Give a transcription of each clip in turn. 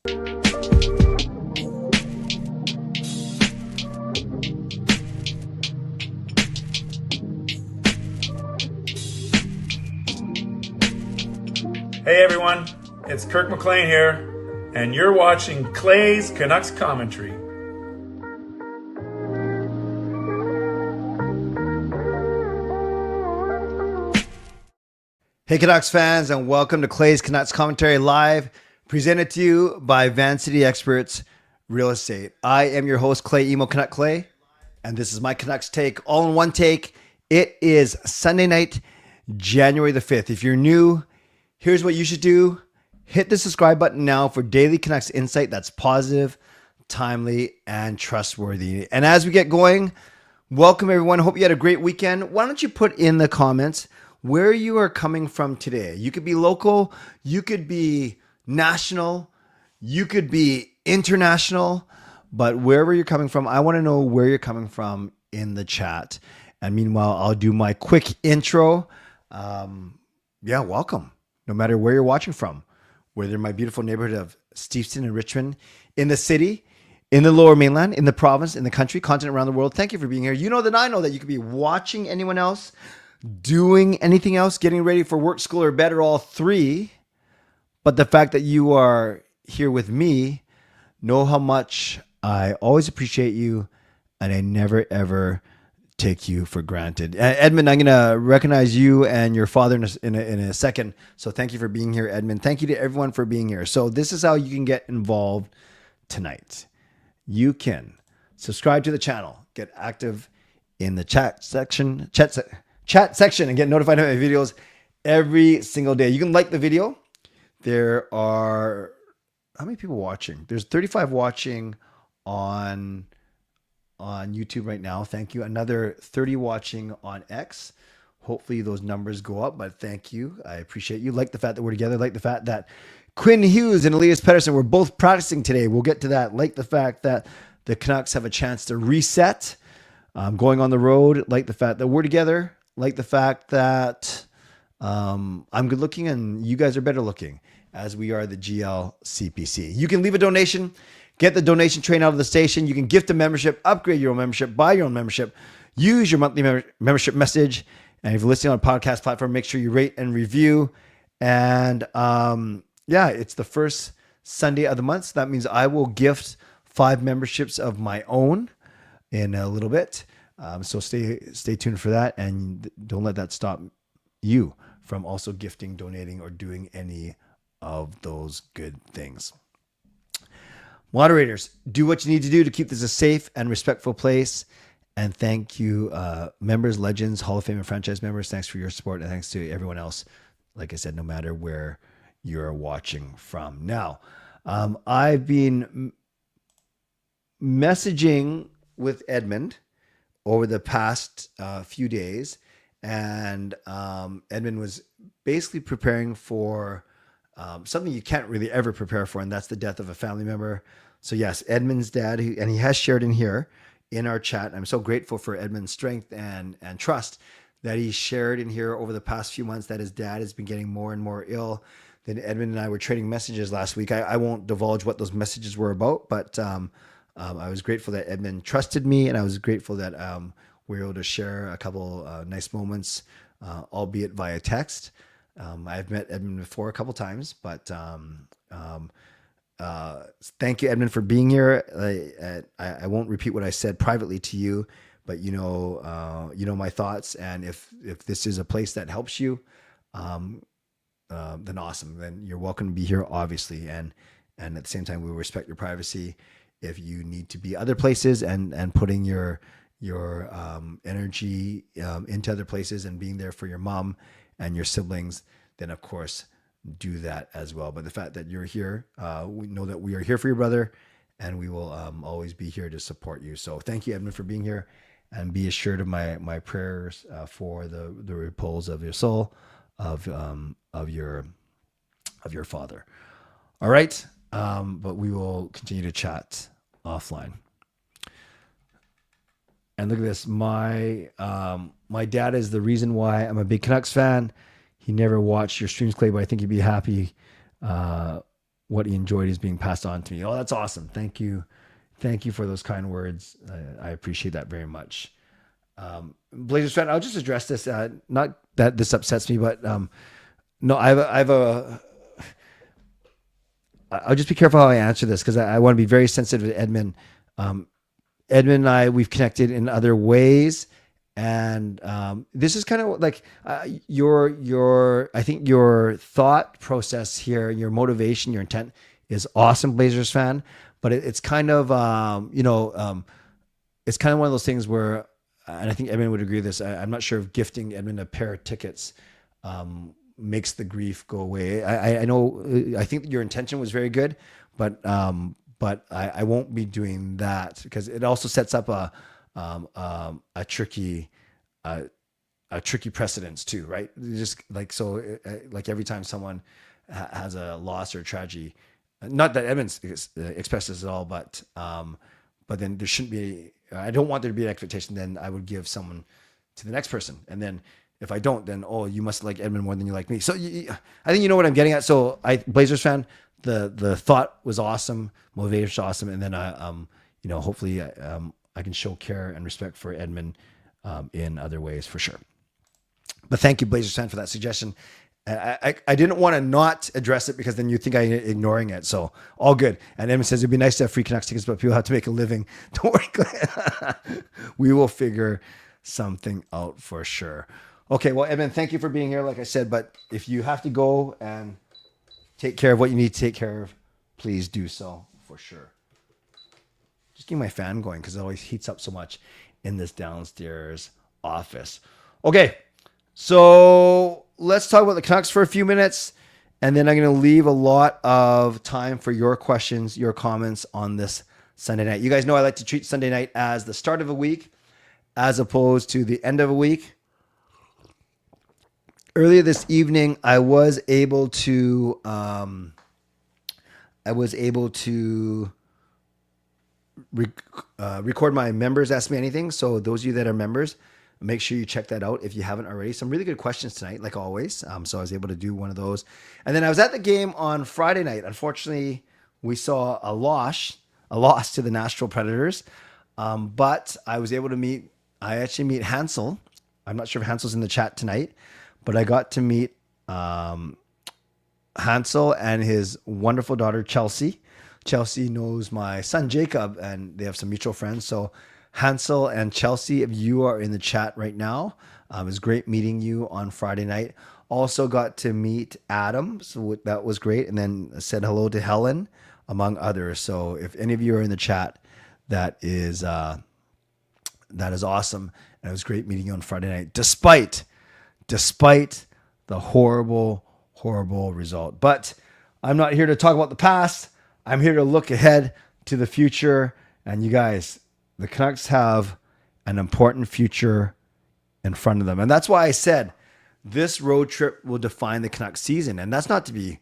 Hey everyone, it's Kirk McLean here, and you're watching Clay's Canucks Commentary. Hey Canucks fans, and welcome to Clay's Canucks Commentary Live, presented to you by Van City Experts Real Estate. I am your host, Clay Emo Canuck Clay, and this is my Canucks take, all in one take. It is Sunday night, January the 5th. If you're new, here's what you should do. Hit the subscribe button now for daily Canucks insight that's positive, timely, and trustworthy. And as we get going, welcome everyone. Hope you had a great weekend. Why don't you put in the comments where you are coming from today? You could be local, you could be national, you could be international, but wherever you're coming from, I want to know where you're coming from in the chat. And meanwhile, I'll do my quick intro. Welcome. No matter where you're watching from, whether in my beautiful neighborhood of Steveston and Richmond, in the city, in the lower mainland, in the province, in the country, continent, around the world, thank you for being here. You know that I know that you could be watching anyone else, doing anything else, getting ready for work, school, or bed, or all three. But the fact that you are here with me, know how much I always appreciate you, and I never, ever take you for granted. Edmund, I'm going to recognize you and your father in a second. So thank you for being here, Edmund. Thank you to everyone for being here. So this is how you can get involved tonight. You can subscribe to the channel, get active in the chat section, and get notified of my videos every single day. You can like the video. There are, how many people watching? There's 35 watching on YouTube right now. Thank you. Another 30 watching on X. Hopefully those numbers go up, but thank you. I appreciate you. Like the fact that we're together. Like the fact that Quinn Hughes and Elias Pettersson were both practicing today. We'll get to that. Like the fact that the Canucks have a chance to reset going on the road. Like the fact that we're together. Like the fact that I'm good looking and you guys are better looking, as we are the GLCPC. You can leave a donation. Get the donation train out of the station. You can gift a membership, upgrade your own membership, buy your own membership, use your monthly membership message. And if you're listening on a podcast platform, make sure you rate and review. And it's the first Sunday of the month. So that means I will gift 5 memberships of my own in a little bit. So stay tuned for that. And don't let that stop you from also gifting, donating, or doing any of those good things. Moderators, do what you need to do to keep this a safe and respectful place. And thank you, members, legends, Hall of Fame and franchise members. Thanks for your support. And thanks to everyone else, like I said, no matter where you're watching from. Now, I've been messaging with Edmund over the past few days. And Edmund was basically preparing for something you can't really ever prepare for, and that's the death of a family member. So yes, Edmund's dad, and he has shared in here in our chat. I'm so grateful for Edmund's strength and trust that he shared in here over the past few months that his dad has been getting more and more ill. Then Edmund and I were trading messages last week. I won't divulge what those messages were about, but I was grateful that Edmund trusted me, and I was grateful that we were able to share a couple nice moments, albeit via text. I've met Edmund before a couple times, but thank you, Edmund, for being here. I won't repeat what I said privately to you, but you know my thoughts. And if this is a place that helps you, then awesome. Then you're welcome to be here, obviously. And at the same time, we will respect your privacy. If you need to be other places and putting your energy into other places and being there for your mom and your siblings, then of course do that as well. But the fact that you're here, we know that we are here for your brother, and we will always be here to support you. So thank you, Edmund, for being here, and be assured of my prayers for the repose of your soul, of your father. All right, but we will continue to chat offline. And look at this. My dad is the reason why I'm a big Canucks fan. He never watched your streams, Clay, but I think he'd be happy what he enjoyed is being passed on to me. Oh, that's awesome. Thank you. Thank you for those kind words. I appreciate that very much. Blazers fan, I'll just address this. Not that this upsets me, but no, I'll just be careful how I answer this because I want to be very sensitive to Edmund. Edmund and I, we've connected in other ways. And this is kind of like I think your thought process here, your motivation, your intent is awesome, Blazers fan. But it's kind of, it's kind of one of those things where, and I think Edmund would agree with this. I'm not sure if gifting Edmund a pair of tickets makes the grief go away. I know, I think your intention was very good, but I won't be doing that because it also sets up a tricky precedence too, right? Just like, so like every time someone has a loss or a tragedy, not that Evans expresses it all, but then there shouldn't be, I don't want there to be an expectation. Then I would give someone to the next person. And then if I don't, then, oh, you must like Edmund more than you like me. So I think you know what I'm getting at. So Blazers fan, the thought was awesome. Motivation was awesome. And then hopefully I can show care and respect for Edmund in other ways for sure. But thank you, Blazers fan, for that suggestion. I didn't want to not address it because then you think I'm ignoring it. So all good. And Edmund says it'd be nice to have free Canucks tickets, but people have to make a living. Don't worry. We will figure something out for sure. Okay. Well, Edmund, thank you for being here. Like I said, but if you have to go and take care of what you need to take care of, please do so for sure. Just keep my fan going because it always heats up so much in this downstairs office. Okay, so let's talk about the Canucks for a few minutes, and then I'm going to leave a lot of time for your questions, your comments on this Sunday night. You guys know I like to treat Sunday night as the start of a week as opposed to the end of a week. Earlier this evening, I was able to record my members Ask Me Anything. So those of you that are members, make sure you check that out if you haven't already. Some really good questions tonight, like always. So I was able to do one of those. And then I was at the game on Friday night. Unfortunately, we saw a loss to the Nashville Predators. But I was able to actually meet Hansel. I'm not sure if Hansel's in the chat tonight, but I got to meet Hansel and his wonderful daughter, Chelsea. Chelsea knows my son, Jacob, and they have some mutual friends. So Hansel and Chelsea, if you are in the chat right now, it was great meeting you on Friday night. Also got to meet Adam, so that was great. And then said hello to Helen, among others. So if any of you are in the chat, that is awesome. And it was great meeting you on Friday night, despite the horrible result. But I'm not here to talk about the past. I'm here to look ahead to the future. And you guys, the Canucks have an important future in front of them. And that's why I said this road trip will define the Canucks season. And that's not to be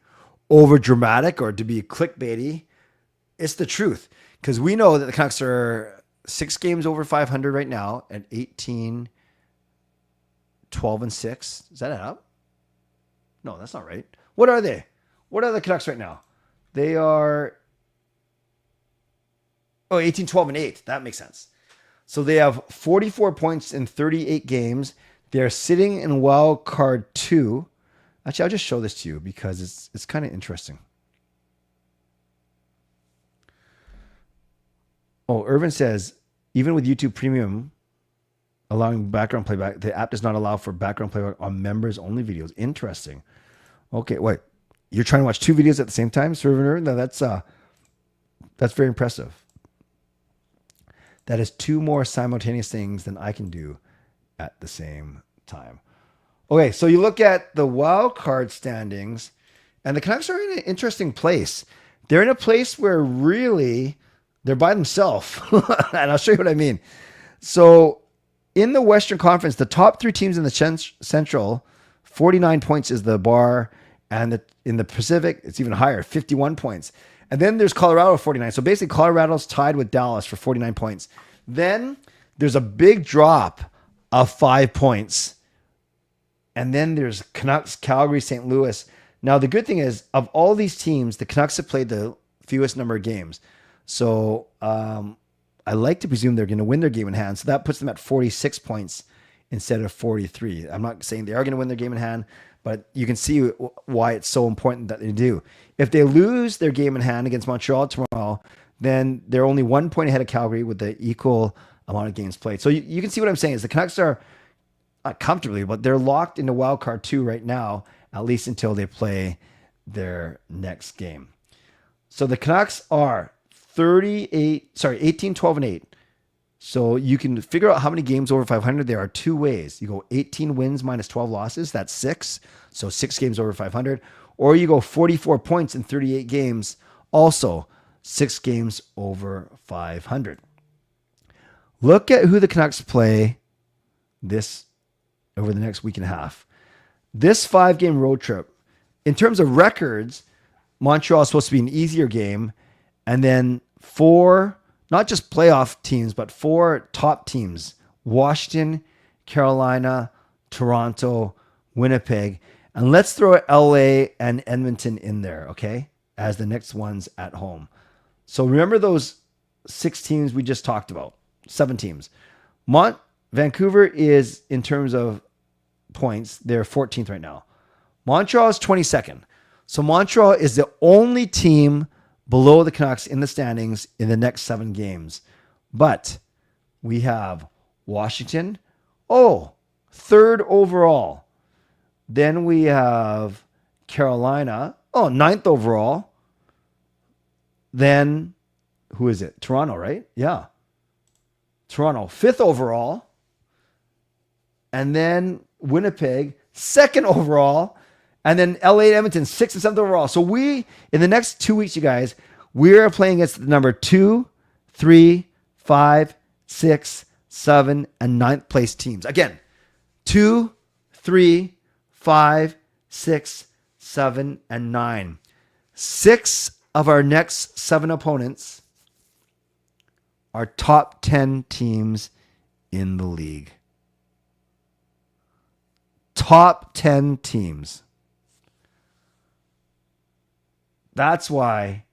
over dramatic or to be clickbaity. It's the truth. Because we know that the Canucks are 6 games over 500 right now at 18, 12 and 6. Is that up? No, that's not right. What are they? What are the Canucks right now? They are 18, 12, and 8. That makes sense. So they have 44 points in 38 games. They're sitting in wild card 2. Actually, I'll just show this to you because it's kind of interesting. Oh, Irvin says, even with YouTube Premium allowing background playback, the app does not allow for background playback on members-only videos. Interesting. Okay, wait. You're trying to watch 2 videos at the same time, Server? No, that's very impressive. That is 2 more simultaneous things than I can do at the same time. Okay, so you look at the wild card standings, and the Canucks are in an interesting place. They're in a place where really they're by themselves, and I'll show you what I mean. So in the Western Conference, the top 3 teams in the Central, 49 points is the bar. And in the Pacific, it's even higher, 51 points. And then there's Colorado, 49. So basically, Colorado's tied with Dallas for 49 points. Then there's a big drop of 5 points. And then there's Canucks, Calgary, St. Louis, Now, the good thing is, of all these teams, the Canucks have played the fewest number of games. So I like to presume they're going to win their game in hand. So that puts them at 46 points instead of 43. I'm not saying they are going to win their game in hand, but you can see why it's so important that they do. If they lose their game in hand against Montreal tomorrow, then they're only 1 point ahead of Calgary with the equal amount of games played. So you can see what I'm saying is the Canucks are not comfortably, but they're locked into wild card 2 right now, at least until they play their next game. So the Canucks are 18, 12, and 8. So you can figure out how many games over 500. There are 2 ways. You go 18 wins minus 12 losses. That's 6. So 6 games over 500. Or you go 44 points in 38 games. Also 6 games over 500. Look at who the Canucks play this over the next week and a half. This 5-game road trip, in terms of records, Montreal is supposed to be an easier game. And then 4, not just playoff teams, but 4 top teams: Washington, Carolina, Toronto, Winnipeg. And let's throw LA and Edmonton in there, okay, as the next ones at home. So remember those 6 teams we just talked about, 7 teams. Vancouver is, in terms of points, they're 14th right now. Montreal is 22nd. So Montreal is the only team below the Canucks in the standings in the next 7 games. But we have Washington, 3rd overall. Then we have Carolina, 9th overall. Then, who is it? Toronto, right? Yeah. Toronto, 5th overall. And then Winnipeg, 2nd overall. And then LA and Edmonton, 6th and 7th overall. So we, in the next 2 weeks, you guys, we are playing against the number 2, 3, 5, 6, 7, and 9th place teams. Again, 2, 3, 5, 6, 7, and 9. 6 of our next 7 opponents are top 10 teams in the league. Top 10 teams. That's why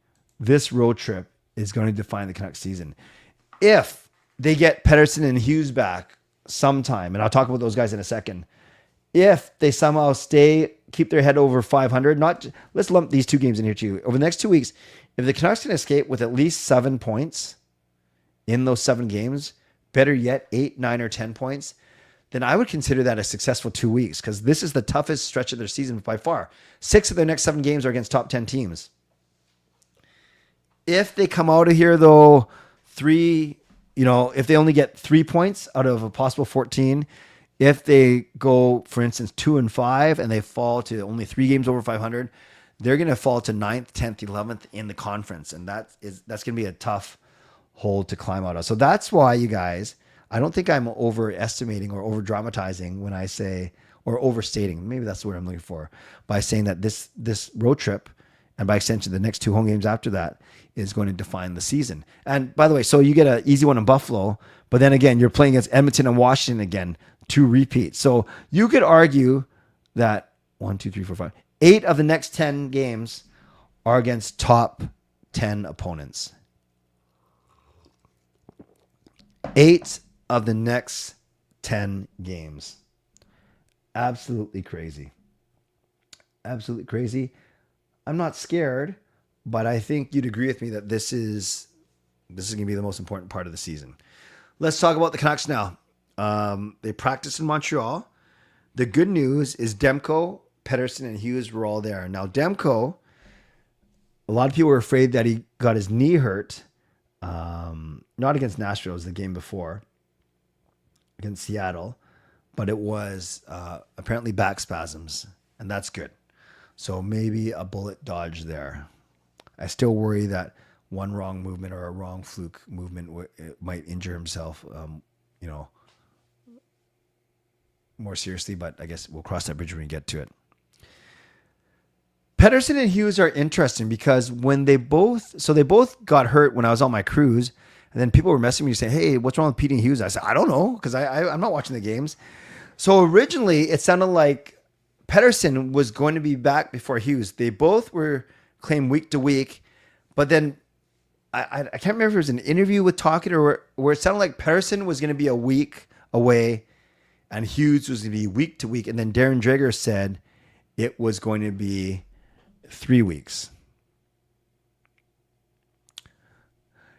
this road trip is going to define the Canucks season. If they get Pettersson and Hughes back sometime, and I'll talk about those guys in a second, if they somehow keep their head over 500, let's lump these 2 games in here too. Over the next 2 weeks, if the Canucks can escape with at least 7 points in those 7 games, better yet, 8, 9, or 10 points, then I would consider that a successful 2 weeks, because this is the toughest stretch of their season by far. 6 of their next 7 games are against top 10 teams. If they come out of here, though, if they only get 3 points out of a possible 14, if they go, for instance, 2 and 5, and they fall to only 3 games over 500, they're going to fall to 9th, 10th, 11th in the conference. And that's going to be a tough hole to climb out of. So that's why, you guys, I don't think I'm overestimating or over dramatizing when I say, or overstating, maybe that's the word I'm looking for, by saying that this road trip, and by extension, the next 2 home games after that, is going to define the season. And by the way, so you get an easy one in Buffalo, but then again, you're playing against Edmonton and Washington again, 2 repeats. So you could argue that 8 of the next 10 games are against top 10 opponents. 8 of the next 10 games. Absolutely crazy. Absolutely crazy. I'm not scared, but I think you'd agree with me that this is going to be the most important part of the season. Let's talk about the Canucks now. They practiced in Montreal. The good news is Demko, Pettersson, and Hughes were all there. Now, Demko, a lot of people were afraid that he got his knee hurt. Not against Nashville, it was the game before, against Seattle, but it was apparently back spasms, and that's good. So maybe a bullet dodge there. I still worry that one wrong movement or a wrong fluke movement might injure himself, more seriously, but I guess we'll cross that bridge when we get to it. Pettersson and Hughes are interesting because when they both got hurt when I was on my cruise, and then people were messaging me saying, "Hey, what's wrong with Pete and Hughes?" I said, "I don't know," because I'm not watching the games. So originally it sounded like Pedersen was going to be back before Hughes. They both were claimed week to week, but then I can't remember if it was an interview with Talkit or where it sounded like Pedersen was going to be a week away and Hughes was going to be week to week. And then Darren Dreger said it was going to be 3 weeks.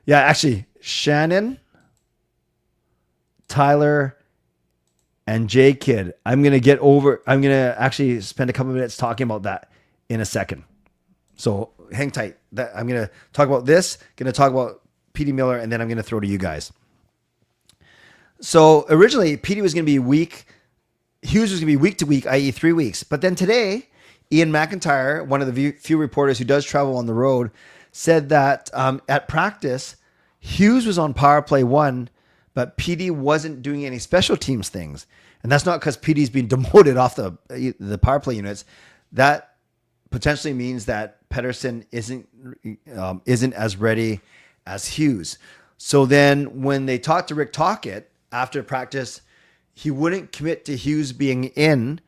Yeah, actually, Shannon, Tyler, and J Kid. I'm going to actually spend a couple minutes talking about that in a second. So hang tight. I'm going to talk about this, going to talk about Petey Miller, and then I'm going to throw to you guys. So originally, Petey was going to be Hughes was going to be week to week, i.e. 3 weeks. But then today, Ian McIntyre, one of the few reporters who does travel on the road, said that at practice, Hughes was on power play 1, but Petey wasn't doing any special teams things. And that's not because Petey's been demoted off the power play units. That potentially means that Pedersen isn't as ready as Hughes. So then when they talked to Rick Tocchet after practice, he wouldn't commit to Hughes being in.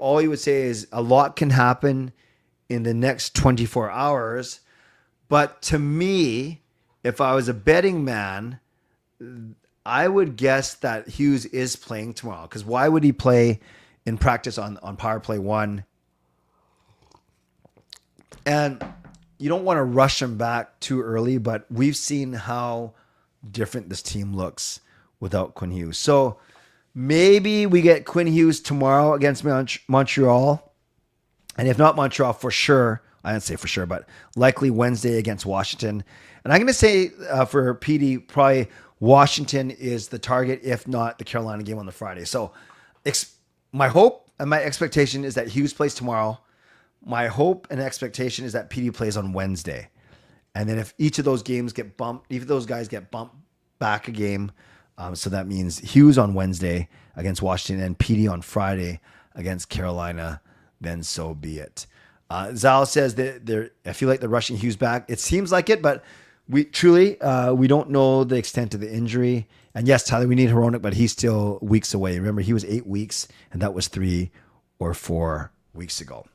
All he would say is a lot can happen in the next 24 hours. But to me, if I was a betting man, I would guess that Hughes is playing tomorrow. Because why would he play in practice on power play 1? And you don't want to rush him back too early, but we've seen how different this team looks without Quinn Hughes. So maybe we get Quinn Hughes tomorrow against Montreal. And if not Montreal, for sure, I didn't say for sure, but likely Wednesday against Washington. And I'm going to say for Petey, probably Washington is the target, if not the Carolina game on the Friday. So my hope and my expectation is that Hughes plays tomorrow. My hope and expectation is that Petey plays on Wednesday. And then if each of those games get bumped, if those guys get bumped back a game, so that means Hughes on Wednesday against Washington and Petey on Friday against Carolina, then so be it. Zal says that I feel like they're rushing Hughes back. It seems like it, but we don't know the extent of the injury. And yes, Tyler, we need Hronek, but he's still weeks away. Remember, he was 8 weeks, and that was 3 or 4 weeks ago.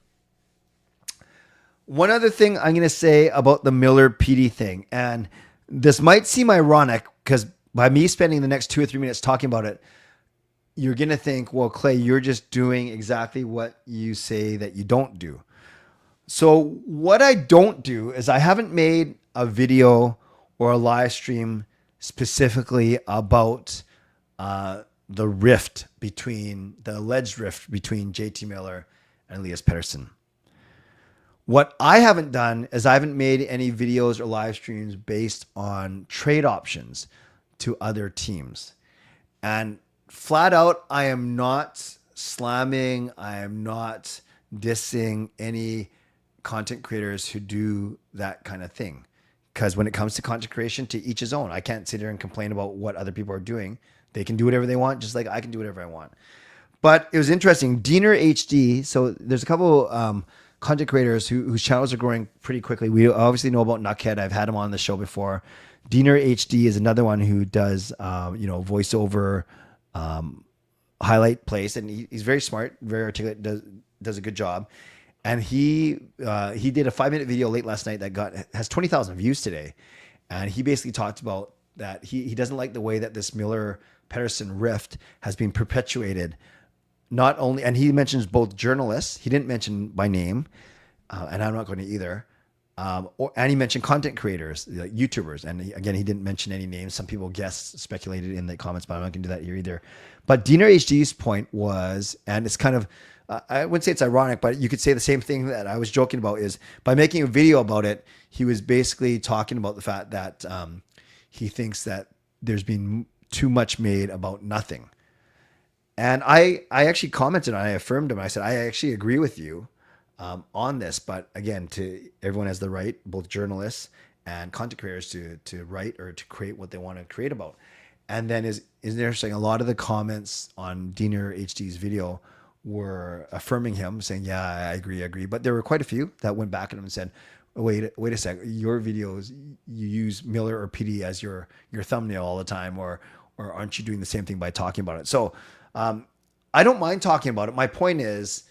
One other thing I'm going to say about the Miller Petey thing, and this might seem ironic because by me spending the next 2 or 3 minutes talking about it, you're going to think, well, Clay, you're just doing exactly what you say that you don't do. So what I don't do is I haven't made a video or a live stream specifically about the alleged rift between JT Miller and Elias Pettersson. What I haven't done is I haven't made any videos or live streams based on trade options to other teams. And flat out, I am not slamming, I am not dissing any content creators who do that kind of thing. Because when it comes to content creation, to each his own. I can't sit there and complain about what other people are doing. They can do whatever they want, just like I can do whatever I want. But it was interesting. Diener HD, so there's a couple content creators whose channels are growing pretty quickly. We obviously know about Knuckhead. I've had him on the show before. Diener HD is another one who does, voiceover highlight plays, and he's very smart, very articulate, does a good job. And he did a 5-minute video late last night that has 20,000 views today, and he basically talked about that he doesn't like the way that this Miller Pettersson rift has been perpetuated. Not only, and he mentions both journalists. He didn't mention by name, and I'm not going to either. And he mentioned content creators, like YouTubers. And again, he didn't mention any names. Some people speculated in the comments, but I'm not going to do that here either. But Diener HD's point was, and it's kind of, I wouldn't say it's ironic, but you could say the same thing that I was joking about, is by making a video about it, he was basically talking about the fact that he thinks that there's been too much made about nothing. And I actually commented and I affirmed him. I said, I actually agree with you on this. But again, everyone has the right, both journalists and content creators, to write or to create what they want to create about. And then is interesting. A lot of the comments on Diener HD's video were affirming him, saying, yeah, I agree. But there were quite a few that went back at him and said, wait a sec, your videos, you use Miller or Petey as your thumbnail all the time, or aren't you doing the same thing by talking about it? So I don't mind talking about it. My point is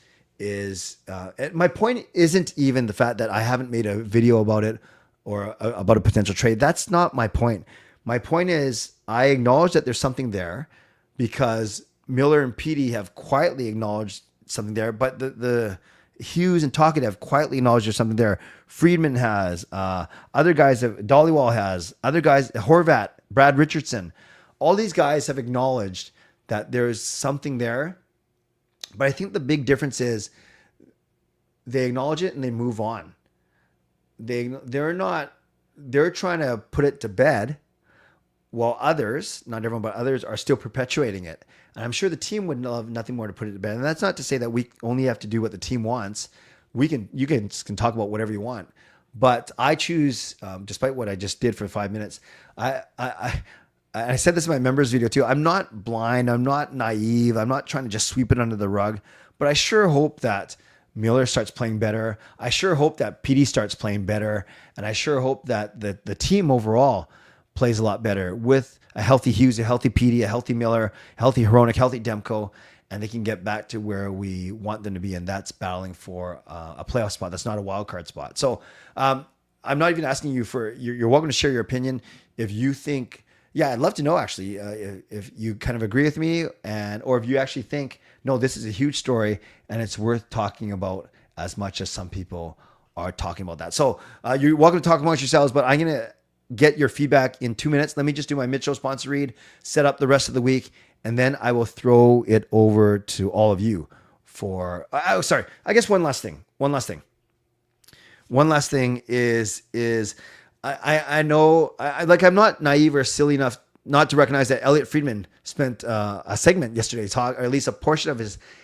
my point isn't even the fact that I haven't made a video about it or about a potential trade. That's not my point. My point is I acknowledge that there's something there because Miller and Petey have quietly acknowledged something there, but the Hughes and Tocchet have quietly acknowledged there's something there. Friedman has, other guys have, Dollywall has, other guys, Horvat, Brad Richardson, all these guys have acknowledged that there's something there. But I think the big difference is they acknowledge it and they move on. They're trying to put it to bed while others, not everyone, but others are still perpetuating it. And I'm sure the team would love nothing more to put it to bed. And that's not to say that we only have to do what the team wants. You can talk about whatever you want. But I choose, despite what I just did for 5 minutes, I said this in my members video too. I'm not blind. I'm not naive. I'm not trying to just sweep it under the rug. But I sure hope that Miller starts playing better. I sure hope that Petey starts playing better. And I sure hope that the team overall plays a lot better with a healthy Hughes, a healthy Petey, a healthy Miller, healthy Hronek, healthy Demko, and they can get back to where we want them to be, and that's battling for a playoff spot. That's not a wild card spot. So I'm not even asking you for, you're welcome to share your opinion. If you think, yeah, I'd love to know actually if you kind of agree with me, or if you actually think, no, this is a huge story and it's worth talking about as much as some people are talking about that. So you're welcome to talk amongst yourselves, but I'm going to get your feedback in 2 minutes. Let me just do my mid-show sponsor read, set up the rest of the week, and then I will throw it over to all of you for, sorry, I guess one last thing is I know, I'm not naive or silly enough not to recognize that Elliot Friedman spent a segment yesterday, or at least a portion of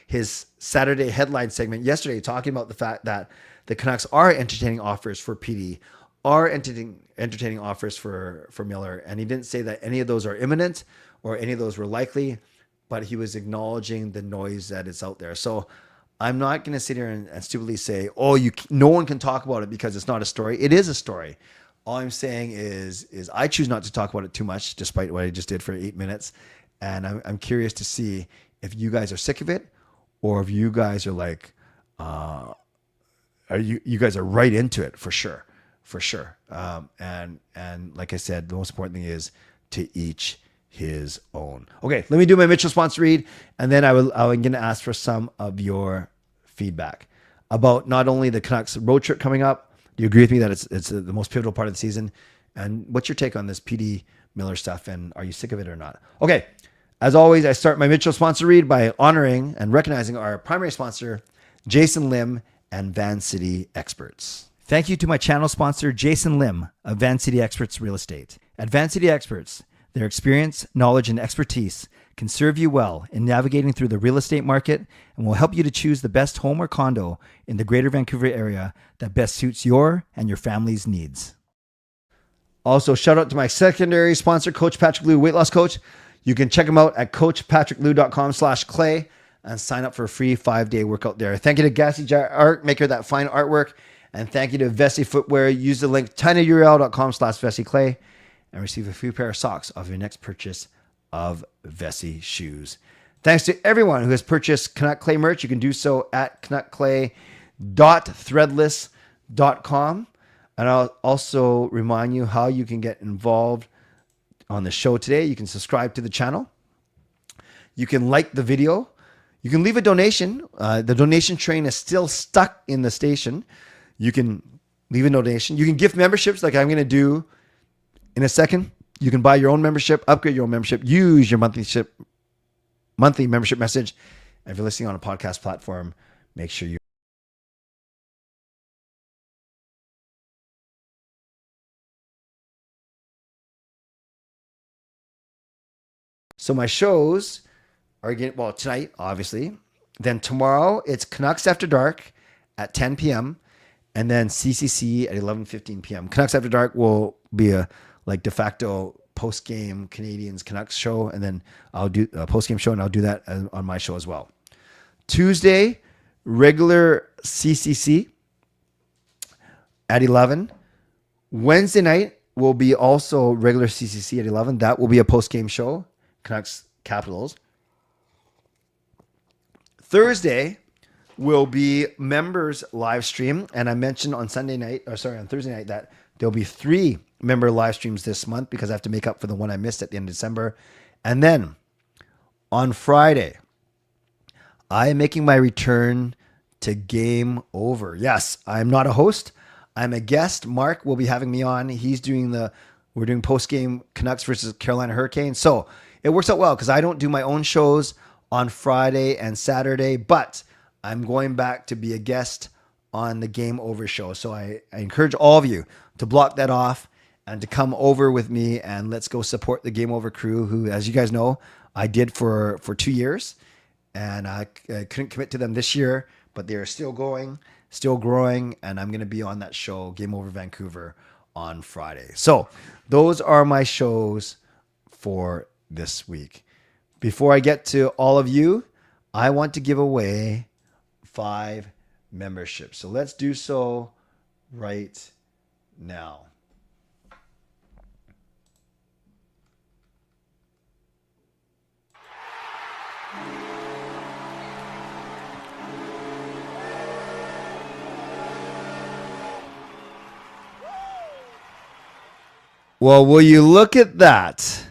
his Saturday headline segment yesterday, talking about the fact that the Canucks are entertaining offers for PD, are entertaining offers for Miller. And he didn't say that any of those are imminent or any of those were likely, but he was acknowledging the noise that is out there. So I'm not going to sit here and stupidly say, oh, no one can talk about it because it's not a story. It is a story. All I'm saying is I choose not to talk about it too much, despite what I just did for 8 minutes. And I'm curious to see if you guys are sick of it, or if you guys are like, you guys are right into it for sure. And like I said, the most important thing is to each his own. Okay, let me do my Mitchell sponsor read, and then I'm going to ask for some of your feedback about not only the Canucks road trip coming up. Do you agree with me that it's the most pivotal part of the season? And what's your take on this PD Miller stuff? And are you sick of it or not? Okay, as always, I start my Mitchell sponsor read by honoring and recognizing our primary sponsor, Jason Lim and Van City Experts. Thank you to my channel sponsor, Jason Lim of Van City Experts Real Estate. At Van City Experts, their experience, knowledge, and expertise can serve you well in navigating through the real estate market and will help you to choose the best home or condo in the Greater Vancouver area that best suits your and your family's needs. Also, shout out to my secondary sponsor, Coach Patrick Liu, weight loss coach. You can check him out at coachpatrickliu.com/clay and sign up for a free 5-day workout there. Thank you to Gassy Jar Art, maker of that fine artwork. And thank you to Vessi Footwear. Use the link tinyurl.com/VessiClay and receive a free pair of socks off your next purchase of Vessi shoes. Thanks to everyone who has purchased Canuck Clay merch. You can do so at canuckclay.threadless.com. And I'll also remind you how you can get involved on the show today. You can subscribe to the channel. You can like the video. You can leave a donation. The donation train is still stuck in the station. You can leave a donation. You can gift memberships like I'm going to do in a second. You can buy your own membership, upgrade your own membership, use your monthly membership message. And if you're listening on a podcast platform, make sure you. So my shows are getting, well, tonight, obviously. Then tomorrow, it's Canucks After Dark at 10 p.m. And then CCC at 11:15 p.m. Canucks After Dark will be a de facto post-game Canadians Canucks show. And then I'll do a post-game show, and I'll do that on my show as well. Tuesday, regular CCC at 11. Wednesday night will be also regular CCC at 11. That will be a post-game show. Canucks Capitals. Thursday will be members live stream. And I mentioned on Thursday night, that there'll be 3 member live streams this month because I have to make up for the one I missed at the end of December. And then on Friday, I am making my return to Game Over. Yes, I'm not a host. I'm a guest. Mark will be having me on. We're doing post-game Canucks versus Carolina Hurricanes. So it works out well because I don't do my own shows on Friday and Saturday, but I'm going back to be a guest on the Game Over show. So I encourage all of you to block that off and to come over with me and let's go support the Game Over crew who, as you guys know, I did for 2 years and I couldn't commit to them this year, but they are still going, still growing, and I'm going to be on that show, Game Over Vancouver, on Friday. So those are my shows for this week. Before I get to all of you, I want to give away 5 memberships. So let's do so right now. Well, will you look at that?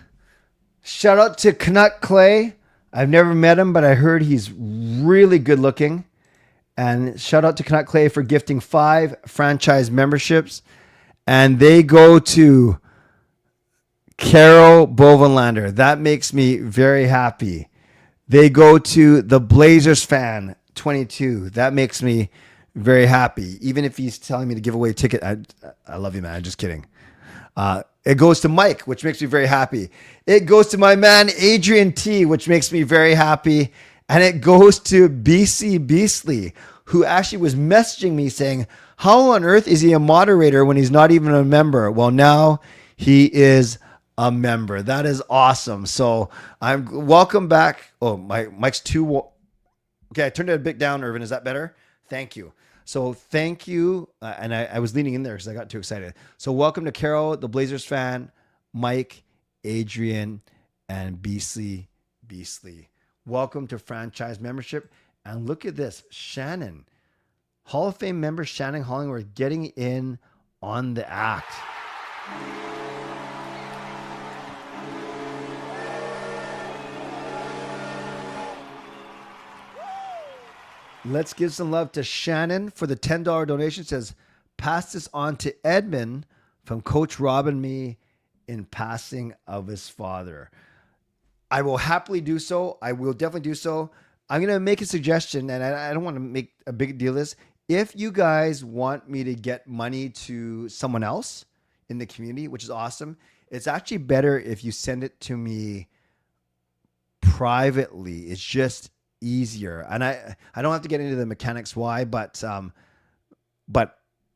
Shout out to Canuck Clay. I've never met him, but I heard he's really good looking. And shout out to Canuck Clay for gifting 5 franchise memberships. And they go to Carol Bovenlander. That makes me very happy. They go to the Blazers fan 22. That makes me very happy. Even if he's telling me to give away a ticket. I love you, man. I'm just kidding. It goes to Mike, which makes me very happy. It goes to my man, Adrian T, which makes me very happy. And it goes to BC Beasley, who actually was messaging me saying, how on earth is he a moderator when he's not even a member? Well, now he is a member. That is awesome. So I'm welcome back. Oh, my mic's too. Okay, I turned it a bit down, Irvin. Is that better? Thank you. So thank you. And I was leaning in there because I got too excited. So welcome to Carol, the Blazers fan, Mike, Adrian, and Beasley. Welcome to franchise membership. And look at this. Shannon, Hall of Fame member Shannon Hollingworth getting in on the act. Let's give some love to Shannon for the $10 donation. It says, pass this on to Edmund from Coach Rob and me in passing of his father. I will happily do so. I will definitely do so. I'm going to make a suggestion, and I don't want to make a big deal of this. If you guys want me to get money to someone else in the community, which is awesome, it's actually better if you send it to me privately. It's just easier. And I don't have to get into the mechanics why, but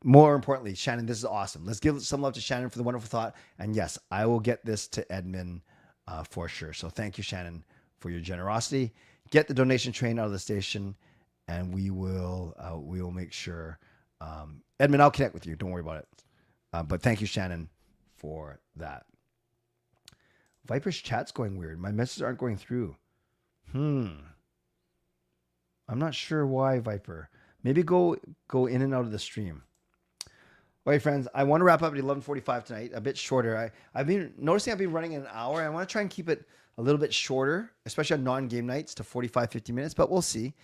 more importantly, Shannon, this is awesome. Let's give some love to Shannon for the wonderful thought. And yes, I will get this to Edmund for sure. So thank you, Shannon, for your generosity. Get the donation train out of the station, and we will make sure. Edmund, I'll connect with you. Don't worry about it. But thank you, Shannon, for that. Viper's chat's going weird. My messages aren't going through. I'm not sure why, Viper. Maybe go in and out of the stream. All right, friends, I want to wrap up at 11:45 tonight, a bit shorter. I've been noticing I've been running an hour. I want to try and keep it a little bit shorter, especially on non-game nights to 45, 50 minutes, but we'll see.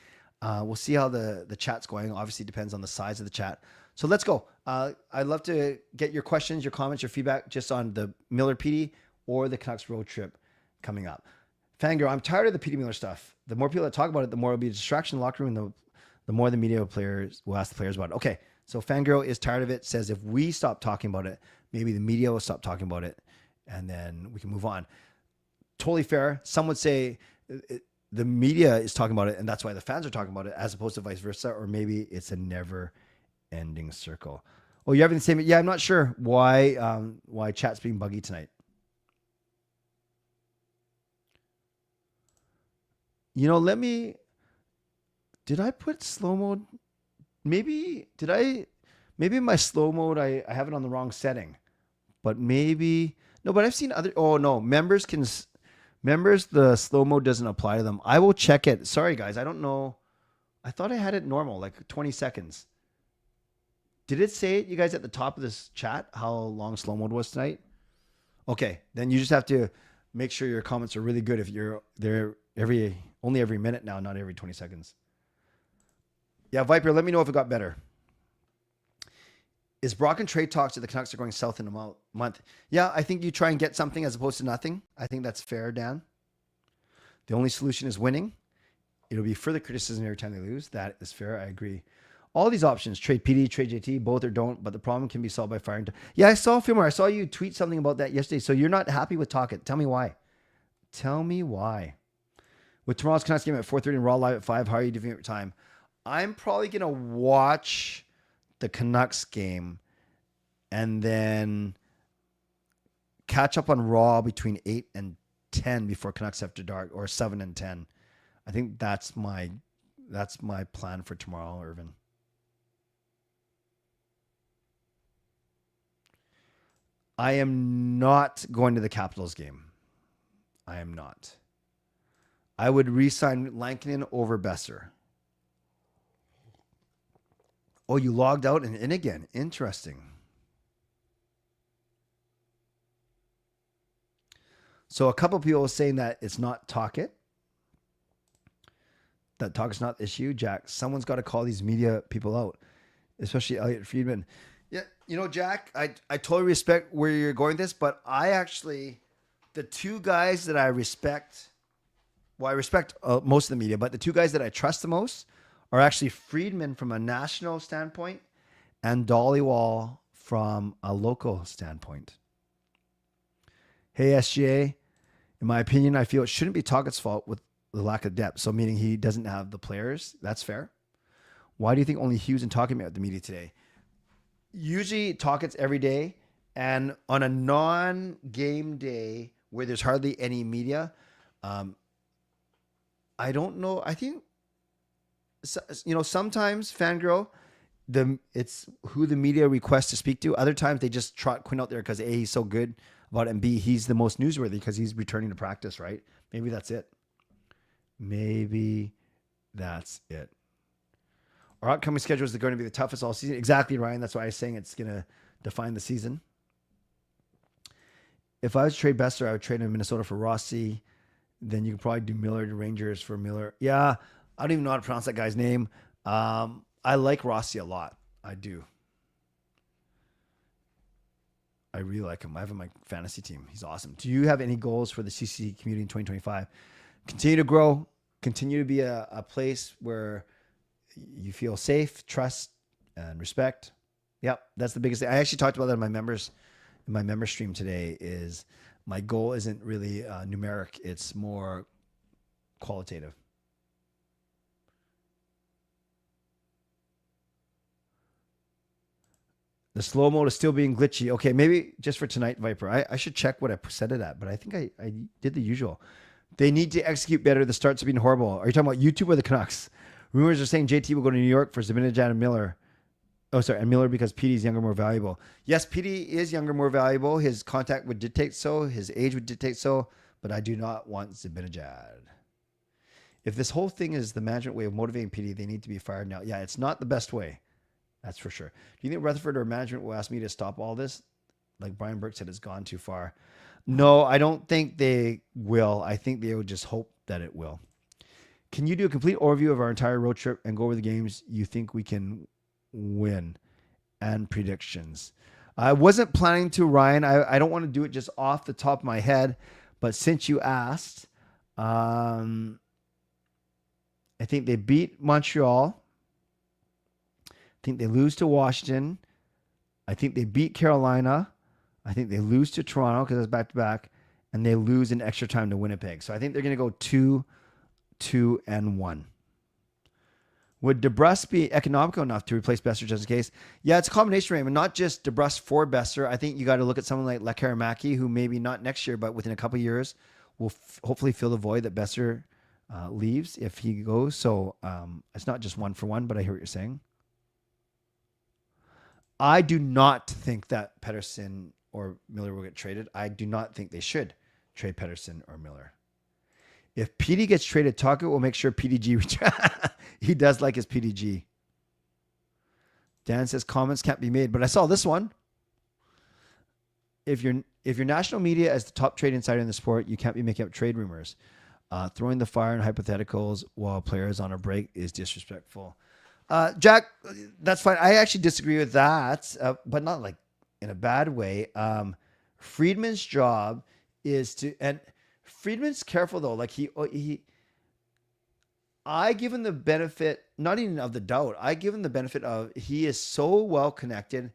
We'll see how the chat's going. Obviously, it depends on the size of the chat. So let's go. I'd love to get your questions, your comments, your feedback just on the Miller PD or the Canucks road trip coming up. Fangirl, I'm tired of the Petey Miller stuff. The more people that talk about it, the more it'll be a distraction in the locker room, the more the media players will ask the players about it. Okay, so Fangirl is tired of it, says if we stop talking about it, maybe the media will stop talking about it, and then we can move on. Totally fair. Some would say the media is talking about it, and that's why the fans are talking about it, as opposed to vice versa, or maybe it's a never-ending circle. Oh, you're having the same... Yeah, I'm not sure why chat's being buggy tonight. You know, did I put slow mode? Maybe in my slow mode, I have it on the wrong setting, but but I've seen members, the slow mode doesn't apply to them. I will check it. Sorry guys. I don't know I thought I had it normal, like 20 seconds. Did it say it, you guys, at the top of this chat, how long slow mode was tonight? Okay, then you just have to make sure your comments are really good if you're there only every minute now, not every 20 seconds. Yeah, Viper, let me know if it got better. Is Brock and trade talks to the Canucks are going south in a month? Yeah, I think you try and get something as opposed to nothing. I think that's fair, Dan. The only solution is winning. It'll be further criticism every time they lose. That is fair. I agree. All these options, trade PD, trade JT, both or don't, but the problem can be solved by firing. Yeah, I saw Fillmore. I saw you tweet something about that yesterday. So you're not happy with Talkett. Tell me why. Tell me why. With tomorrow's Canucks game at 4:30 and Raw Live at 5, how are you doing your time? I'm probably going to watch the Canucks game and then catch up on Raw between 8 and 10 before Canucks After Dark, or 7 and 10. I think that's my plan for tomorrow, Irvin. I am not going to the Capitals game. I am not. I would re-sign Lankinen over Besser. Oh, you logged out and in again. Interesting. So a couple of people are saying that it's not Talkett. That Talkett's not the issue. Jack, someone's got to call these media people out, especially Elliot Friedman. Yeah, you know, Jack, I totally respect where you're going with this, but I actually, the two guys that I respect, well, I respect most of the media, but the two guys that I trust the most are actually Friedman from a national standpoint and Dollywall from a local standpoint. Hey, SGA, in my opinion, I feel it shouldn't be Talkett's fault with the lack of depth. So meaning he doesn't have the players. That's fair. Why do you think only Hughes and Talkett met with the media today? Usually Talkett's every day, and on a non-game day where there's hardly any media, I don't know. I think, you know, sometimes Fangirl, it's who the media requests to speak to. Other times they just trot Quinn out there because A, he's so good about it, and B, he's the most newsworthy because he's returning to practice, right? Maybe that's it. Maybe that's it. Our upcoming schedule is going to be the toughest all season. Exactly, Ryan. That's why I was saying it's going to define the season. If I was to trade Besser, I would trade him in Minnesota for Rossi. Then you could probably do Miller to Rangers for Miller. Yeah, I don't even know how to pronounce that guy's name. I like Rossi a lot. I do. I really like him. I have him on my fantasy team. He's awesome. Do you have any goals for the CCC community in 2025? Continue to grow. Continue to be a place where you feel safe, trust, and respect. Yep, that's the biggest thing. I actually talked about that in my member stream today. Is my goal isn't really numeric; it's more qualitative. The slow mode is still being glitchy. Okay, maybe just for tonight, Viper. I should check what I set it at, but I think I did the usual. They need to execute better. The starts have been horrible. Are you talking about YouTube or the Canucks? Rumors are saying JT will go to New York for Zibanejad and Miller. Oh, sorry, and Miller because PD is younger, more valuable. Yes, PD is younger, more valuable. His contact would dictate so. His age would dictate so. But I do not want Zibanejad. If this whole thing is the management way of motivating PD, they need to be fired now. Yeah, it's not the best way. That's for sure. Do you think Rutherford or management will ask me to stop all this? Like Brian Burke said, it's gone too far. No, I don't think they will. I think they would just hope that it will. Can you do a complete overview of our entire road trip and go over the games you think we can win and predictions? I wasn't planning to, Ryan. I don't want to do it just off the top of my head, but since you asked, I think they beat Montreal. I think they lose to Washington. I think they beat Carolina. I think they lose to Toronto because it's back-to-back, and they lose in extra time to Winnipeg. So I think they're going to go 2-1. Would DeBrus be economical enough to replace Besser just in case? Yeah, it's a combination, Raymond. Not just DeBrus for Besser. I think you got to look at someone like Lekaramaki, who maybe not next year, but within a couple of years will hopefully fill the void that Besser leaves if he goes. So it's not just one for one, but I hear what you're saying. I do not think that Pettersson or Miller will get traded. I do not think they should trade Pettersson or Miller. If PD gets traded, Taco will make sure PDG. He does like his PDG. Dan says comments can't be made, but I saw this one. If your national media is the top trade insider in the sport, you can't be making up trade rumors. Throwing the fire in hypotheticals while players on a break is disrespectful. Jack, that's fine. I actually disagree with that, but not like in a bad way. Friedman's job is to, and Friedman's careful though. Like I give him the benefit, not even of the doubt. I give him the benefit of he is so well connected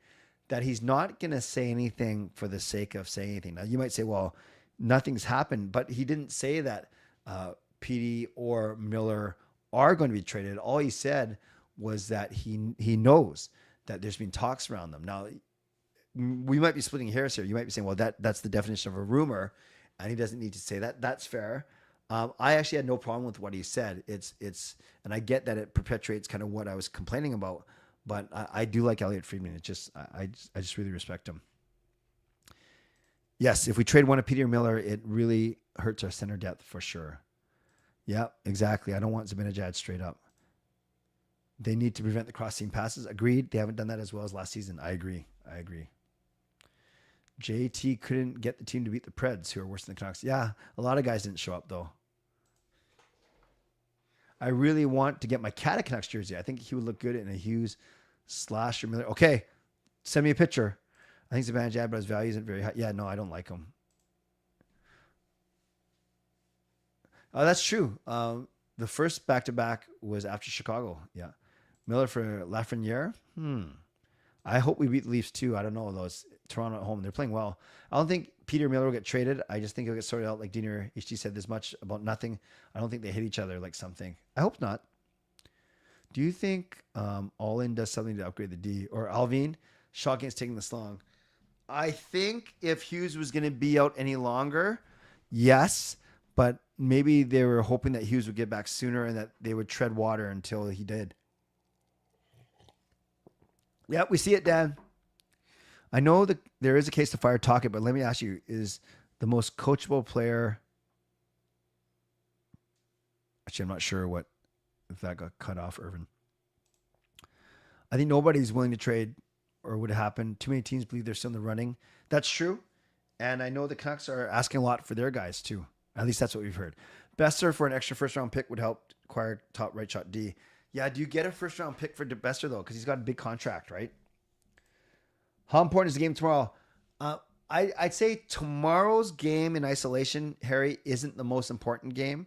that he's not going to say anything for the sake of saying anything. Now you might say, well, nothing's happened, but he didn't say that PD or Miller are going to be traded. All he said was that he knows that there's been talks around them. Now we might be splitting hairs here. You might be saying, well, that's the definition of a rumor, and he doesn't need to say that. That's fair. I actually had no problem with what he said. It's, and I get that it perpetuates kind of what I was complaining about, but I do like Elliot Friedman. It's just, I just really respect him. Yes. If we trade one of Peter Miller, it really hurts our center depth for sure. Yeah, exactly. I don't want Zibanejad straight up. They need to prevent the cross-seam passes. Agreed. They haven't done that as well as last season. I agree. JT couldn't get the team to beat the Preds, who are worse than the Canucks. Yeah, a lot of guys didn't show up, though. I really want to get my Cat a Canucks jersey. I think he would look good in a Hughes / Miller. Okay, send me a picture. I think Zibanejad, but his value isn't very high. Yeah, no, I don't like him. Oh, that's true. The first back-to-back was after Chicago. Yeah. Miller for Lafreniere. I hope we beat the Leafs too. I don't know, though. It's Toronto at home. They're playing well. I don't think Peter Miller will get traded. I just think he'll get sorted out. Like Diener HT said, this much about nothing. I don't think they hit each other like something. I hope not. Do you think All In does something to upgrade the D? Or Alvin? Shocking it's taking this long. I think if Hughes was going to be out any longer, yes. But maybe they were hoping that Hughes would get back sooner and that they would tread water until he did. Yeah, we see it, Dan. I know that there is a case to fire Tocchet, but let me ask you, is the most coachable player... Actually, I'm not sure if that got cut off, Irvin. I think nobody's willing to trade or would happen. Too many teams believe they're still in the running. That's true. And I know the Canucks are asking a lot for their guys, too. At least that's what we've heard. Besser for an extra first-round pick would help acquire top right shot D. Yeah, do you get a first-round pick for Besser, though? Because he's got a big contract, right? How important is the game tomorrow? I'd say tomorrow's game in isolation, Harry, isn't the most important game.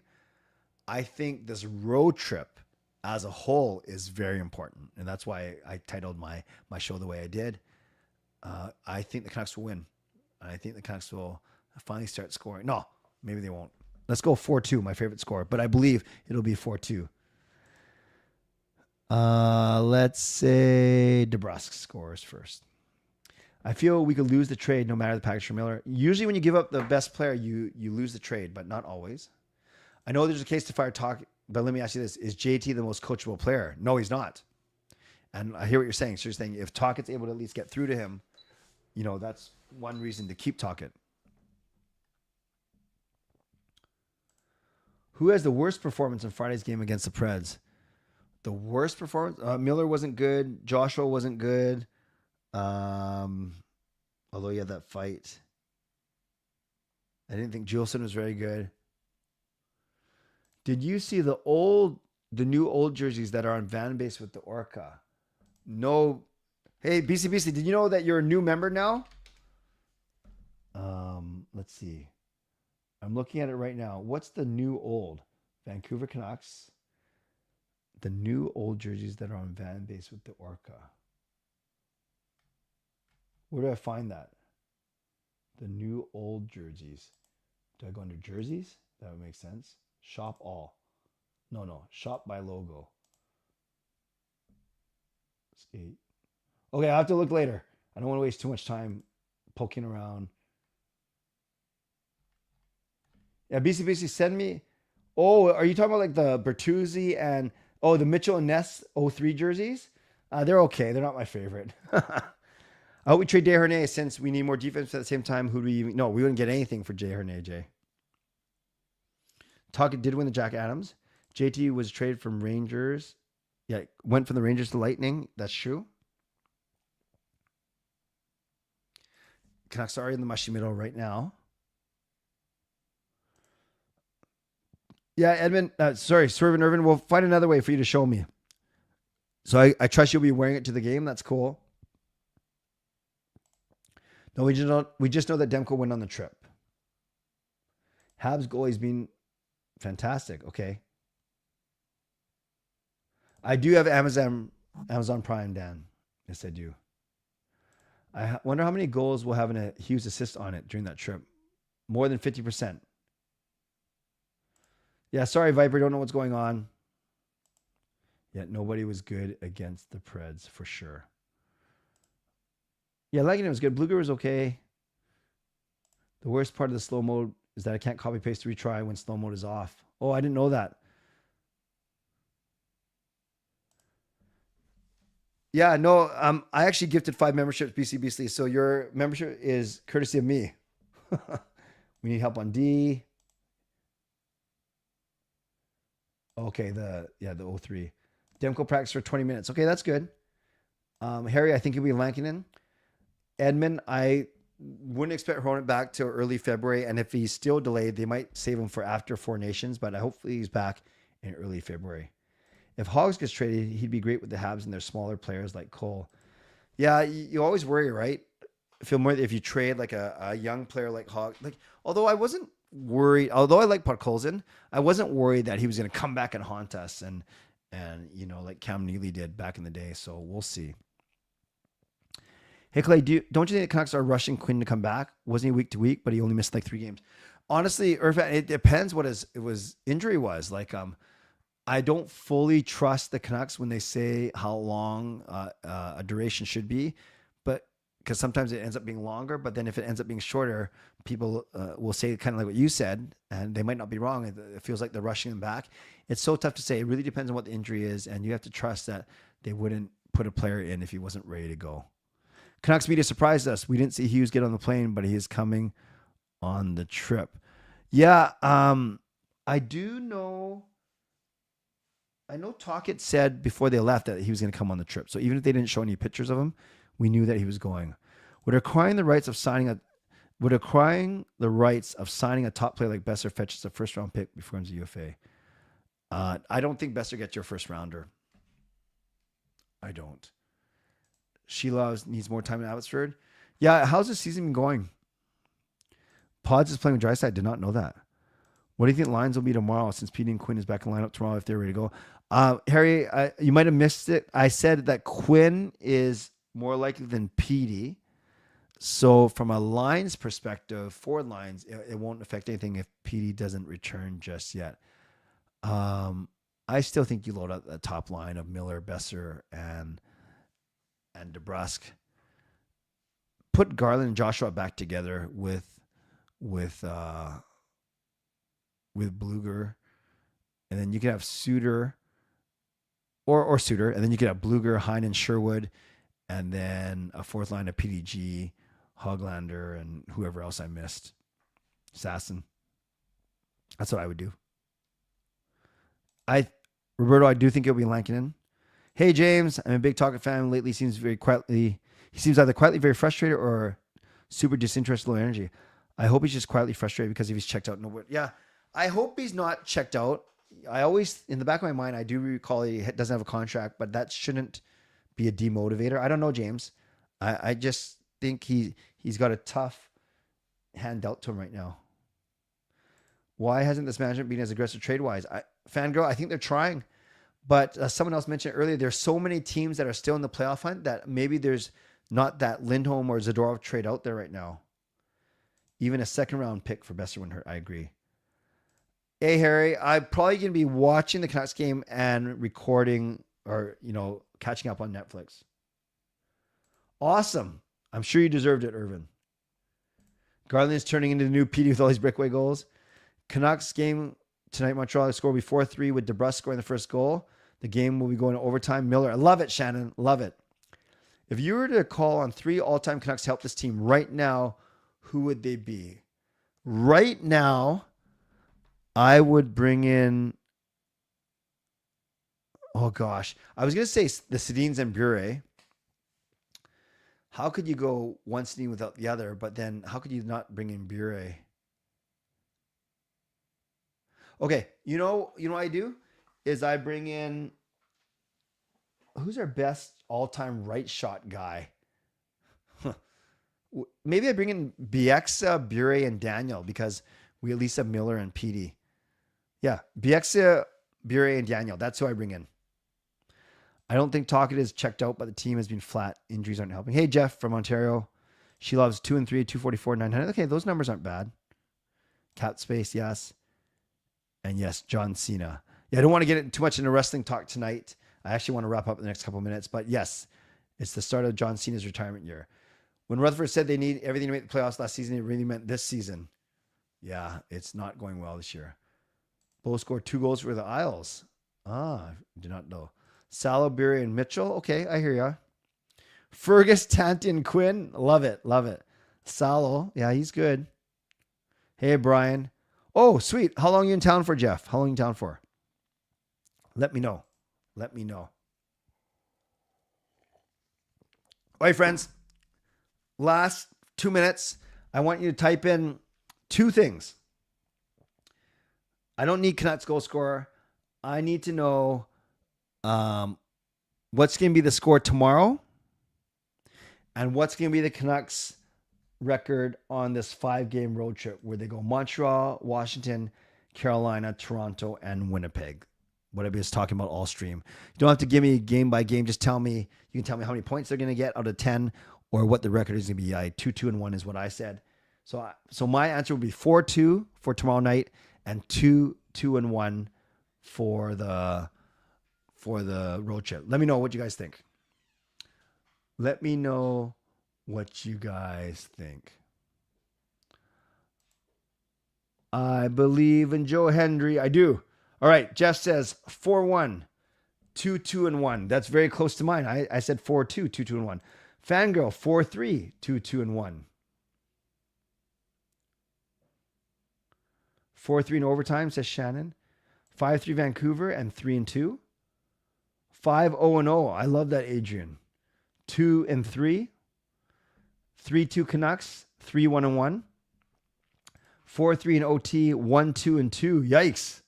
I think this road trip as a whole is very important. And that's why I titled my show the way I did. I think the Canucks will win. I think the Canucks will finally start scoring. No, maybe they won't. Let's go 4-2, my favorite score. But I believe it'll be 4-2. Let's say DeBrusk scores first. I feel we could lose the trade no matter the package for Miller. Usually when you give up the best player, you lose the trade, but not always. I know there's a case to fire Tocchet, but let me ask you this. Is JT the most coachable player? No, he's not. And I hear what you're saying. So you're saying if Tocchet's able to at least get through to him, that's one reason to keep Tocchet. Who has the worst performance in Friday's game against the Preds? The worst performance? Miller wasn't good. Joshua wasn't good. Although he had that fight. I didn't think Juleson was very good. Did you see the new old jerseys that are on Van Base with the Orca? No. Hey, BCBC, did you know that you're a new member now? Let's see. I'm looking at it right now. What's the new old? Vancouver Canucks. The new old jerseys that are on Van Base with the Orca. Where do I find that? The new old jerseys. Do I go under jerseys? That would make sense. Shop all. No. Shop by logo. Skate. Okay, I'll have to look later. I don't want to waste too much time poking around. Yeah, BCBC, send me. Oh, are you talking about like the Bertuzzi and the Mitchell and Ness 03 jerseys? They're okay. They're not my favorite. I hope we trade Desharnais since we need more defense at the same time. Who do we even... No, we wouldn't get anything for Desharnais, Jay. Talkett did win the Jack Adams. JT was traded from Rangers. Yeah, went from the Rangers to Lightning. That's true. Canucks are in the mushy middle right now. Yeah, Edmund. Sorry, Swervin Irvin. We'll find another way for you to show me. So I trust you'll be wearing it to the game. That's cool. No, we just know that Demko went on the trip. Habs goalie's been fantastic. Okay. I do have Amazon Prime, Dan. Yes, I do. I wonder how many goals will have a Hughes assist on it during that trip. More than 50%. Yeah, sorry, Viper. Don't know what's going on. Yeah, nobody was good against the Preds for sure. Yeah, Leggett was good. Blueger was okay. The worst part of the slow mode is that I can't copy paste to retry when slow mode is off. Oh, I didn't know that. Yeah, no, I actually gifted 5 memberships, BC Beastly. So your membership is courtesy of me. We need help on D. Okay, the 03. Demko practice for 20 minutes. Okay, that's good. Harry, I think he'll be Lankinen. Edmund, I wouldn't expect Hronek back till early February. And if he's still delayed, they might save him for after 4 Nations. But hopefully he's back in early February. If Hogs gets traded, he'd be great with the Habs and their smaller players like Cole. Yeah, you always worry, right? Feel more if you trade like a young player like Hog. Like, although I wasn't worried, although I like Podkolzin, I wasn't worried that he was going to come back and haunt us and like Cam Neely did back in the day. So we'll see. Hey Clay, don't you think the Canucks are rushing Quinn to come back? Wasn't he week to week, but he only missed like 3 games? Honestly, Irfan, it depends what his injury was. Like, I don't fully trust the Canucks when they say how long a duration should be, but because sometimes it ends up being longer. But then if it ends up being shorter, people will say kind of like what you said, and they might not be wrong. It feels like they're rushing him back. It's so tough to say. It really depends on what the injury is, and you have to trust that they wouldn't put a player in if he wasn't ready to go. Canucks media surprised us. We didn't see Hughes get on the plane, but he is coming on the trip. Yeah, I do know. I know Talkett said before they left that he was going to come on the trip. So even if they didn't show any pictures of him, we knew that he was going. Would acquiring the rights of signing a top player like Besser fetches a first round pick before he's a UFA? I don't think Besser gets your first rounder. I don't. Sheila needs more time in Abbotsford. Yeah, how's the season been going? Pods is playing with Drysdale. Did not know that. What do you think lines will be tomorrow since Petey and Quinn is back in lineup tomorrow if they're ready to go? Harry, you might have missed it. I said that Quinn is more likely than Petey. So from a lines perspective, forward lines, it won't affect anything if Petey doesn't return just yet. I still think you load up the top line of Miller, Besser, and DeBrusk. Put Garland and Joshua back together with Bluger, and then you could have Suter or Suter, and then you could have Bluger, Heinen, Sherwood, and then a fourth line of PDG, Hoglander, and whoever else I missed. Sasson. That's what I would do. Roberto, I do think it'll be Lankinen. Hey James, I'm a big Talkett fan. Lately seems very quietly. He seems either quietly very frustrated or super disinterested, low energy. I hope he's just quietly frustrated because if he's checked out, yeah. I hope he's not checked out. I always, in the back of my mind, I do recall he doesn't have a contract, but that shouldn't be a demotivator. I don't know, James. I just think he's got a tough hand dealt to him right now. Why hasn't this management been as aggressive trade-wise? Fangirl, I think they're trying. But someone else mentioned earlier, there's so many teams that are still in the playoff hunt that maybe there's not that Lindholm or Zadorov trade out there right now. Even a second-round pick for Besser wouldn't hurt. I agree. Hey, Harry, I'm probably going to be watching the Canucks game and recording or, catching up on Netflix. Awesome. I'm sure you deserved it, Irvin. Garland is turning into the new PD with all these breakaway goals. Canucks game tonight, Montreal score will be 4-3 with DeBrusk scoring the first goal. The game will be going to overtime. Miller, I love it, Shannon. Love it. If you were to call on 3 all-time Canucks to help this team right now, who would they be? Right now, I would bring in, oh gosh, I was going to say the Sedins and Bure. How could you go one Sedin without the other? But then how could you not bring in Bure? Okay, what I do is I bring in, who's our best all-time right shot guy? Maybe I bring in Bieksa, Bure, and Daniel because we at least have Miller and PD. Yeah, Bieksa, Bure, and Daniel. That's who I bring in. I don't think Tocchet is checked out, but the team has been flat. Injuries aren't helping. Hey, Jeff from Ontario. She loves 2 and 3, 244, 900. Okay, those numbers aren't bad. Cap space, yes. And yes, John Cena. Yeah, I don't want to get too much into wrestling talk tonight. I actually want to wrap up in the next couple of minutes. But yes, it's the start of John Cena's retirement year. When Rutherford said they need everything to make the playoffs last season, it really meant this season. Yeah, it's not going well this year. Both scored 2 goals for the Isles. I do not know. Salo, Beery, and Mitchell. Okay, I hear ya. Fergus, Tanti, and Quinn. Love it. Love it. Salo. Yeah, he's good. Hey, Brian. Oh, sweet. How long are you in town for, Jeff? How long are you in town for? Let me know. Let me know. All right, friends. Last 2 minutes. I want you to type in 2 things. I don't need Canucks goal scorer. I need to know what's going to be the score tomorrow and what's going to be the Canucks record on this 5-game road trip where they go Montreal, Washington, Carolina, Toronto, and Winnipeg. What I was talking about all stream. You don't have to give me game by game. Just tell me, you can tell me how many points they're going to get out of 10 or what the record is going to be. 2-2-1 is what I said. So my answer would be 4-2 for tomorrow night and 2-2-1 for the road trip. Let me know what you guys think. Let me know what you guys think. I believe in Joe Hendry. I do. All right. Jeff says 4-1, 2-2-1. That's very close to mine. I said 4-2, 2-2-1. Fangirl 4-3, 2-2-1. 4-3 in overtime, says Shannon. 5-3 Vancouver and 3-2. 5-0-0. I love that, Adrian. 2-3. 3-2 Canucks. 3-1-1. 4-3 in OT. 1-2-2. Yikes.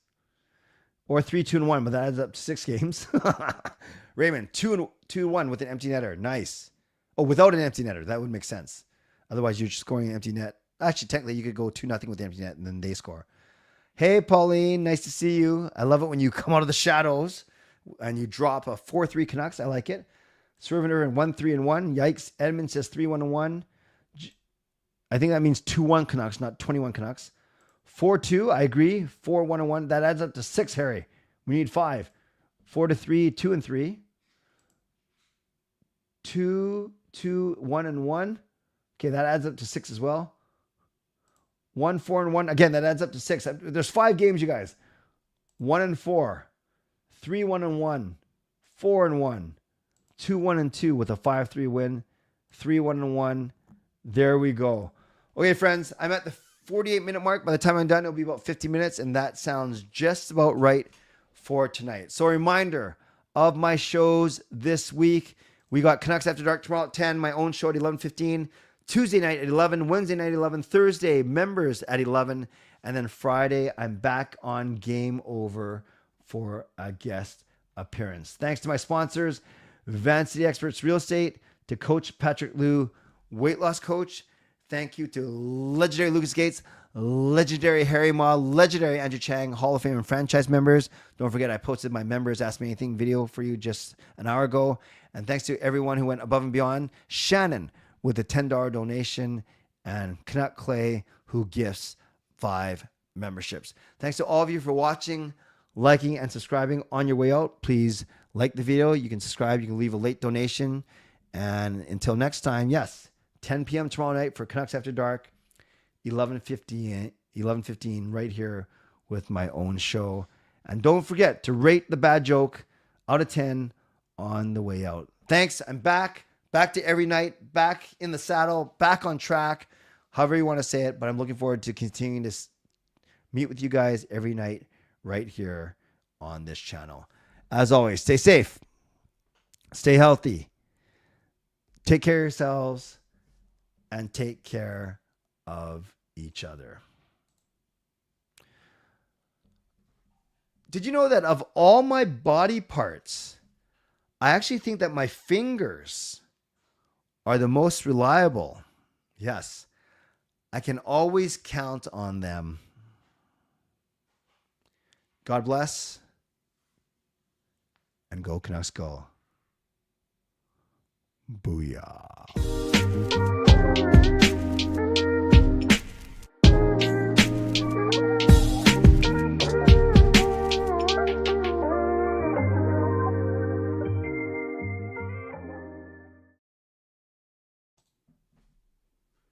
Or 3-2-1, but that adds up to 6 games. Raymond 2-1 with an empty netter. Nice. Oh, without an empty netter, that would make sense. Otherwise, you're just scoring an empty net. Actually, technically, you could go 2-0 with the empty net and then they score. Hey, Pauline, nice to see you. I love it when you come out of the shadows and you drop a 4-3 Canucks. I like it. Serventer in 1-3-1. Yikes. Edmund says 3-1-1. I think that means 2-1 Canucks, not 21 Canucks. 4-2, I agree. 4-1-1. That adds up to 6, Harry. We need 5. 4-3, 2-3. 2-1-1. Okay, that adds up to 6 as well. 1-4-1. Again, that adds up to 6. There's 5 games, you guys. 1-4. 3-1-1. 4-1. 2-1-2 with a 5-3 win. 3-1-1. There we go. Okay, friends, I'm at the 48-minute mark. By the time I'm done, it'll be about 50 minutes, and that sounds just about right for tonight. So a reminder of my shows this week. We got Canucks After Dark tomorrow at 10, my own show at 11:15, Tuesday night at 11, Wednesday night at 11, Thursday, members at 11, and then Friday, I'm back on Game Over for a guest appearance. Thanks to my sponsors, Vancity Experts Real Estate, to Coach Patrick Liu, weight loss coach. Thank you to legendary Lucas Gates, legendary Harry Ma, legendary Andrew Chang, Hall of Fame and franchise members. Don't forget, I posted my members Ask Me Anything video for you just an hour ago. And thanks to everyone who went above and beyond. Shannon with a $10 donation, and Canuck Clay who gifts 5 memberships. Thanks to all of you for watching, liking, and subscribing. On your way out, please like the video. You can subscribe. You can leave a late donation. And until next time, yes, 10 p.m. tomorrow night for Canucks After Dark, 11:15 right here with my own show. And don't forget to rate the bad joke out of 10 on the way out. Thanks. I'm back to every night, back in the saddle, back on track, however you want to say it. But I'm looking forward to continuing to meet with you guys every night right here on this channel. As always, stay safe, stay healthy, take care of yourselves, and take care of each other. Did you know that of all my body parts, I actually think that my fingers are the most reliable? Yes, I can always count on them. God bless, and go Canucks go. Booyah.